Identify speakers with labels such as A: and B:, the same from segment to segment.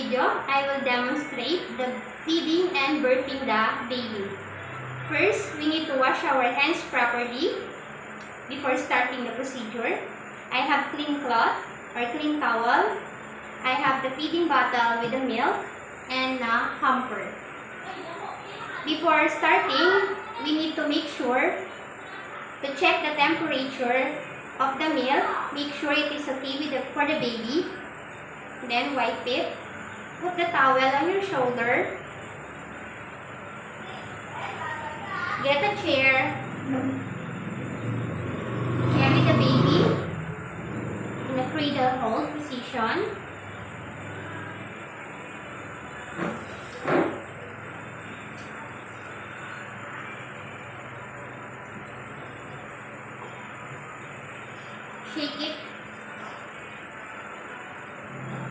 A: video, I will demonstrate the feeding and birthing the baby. First, we need to wash our hands properly before starting the procedure. I have clean cloth or clean towel. I have the feeding bottle with the milk and a hamper. Before starting, we need to make sure to check the temperature of the milk. Make sure it is okay for the baby. Then wipe it. Put the towel on your shoulder. Get a chair. Carry the baby in a cradle hold position. Shake it.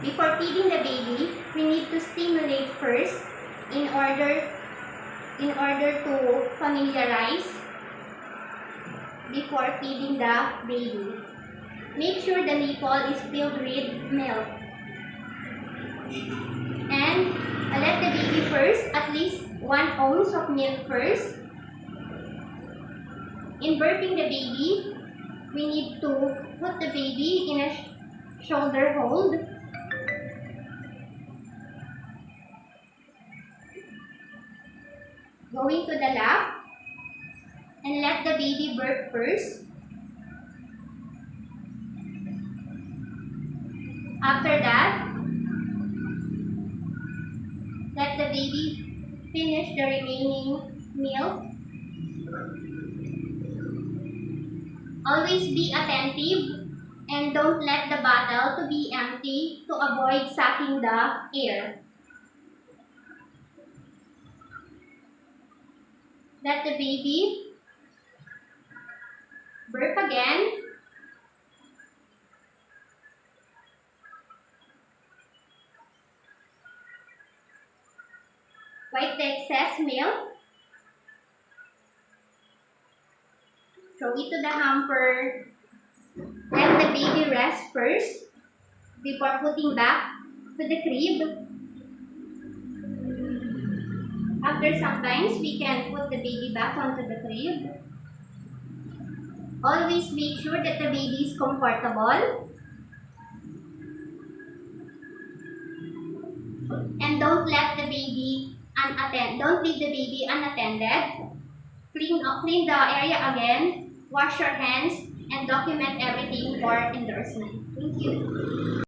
A: Before feeding the baby, we need to stimulate first in order to familiarize before feeding the baby. Make sure the nipple is filled with milk. And let the baby first, at least 1 ounce of milk first. In birthing the baby, we need to put the baby in a shoulder hold. Going to the lap and let the baby birth first. After that, let the baby finish the remaining milk. Always be attentive and don't let the bottle to be empty to avoid sucking the air. Let the baby birth again. Wipe the excess milk. Throw it to the hamper. Let the baby rest first before putting back to the crib. After some times, we can put the baby back onto the crib. Always make sure that the baby is comfortable. And don't let the baby don't leave the baby unattended. Clean the area again. Wash your hands and document everything for endorsement. Thank you.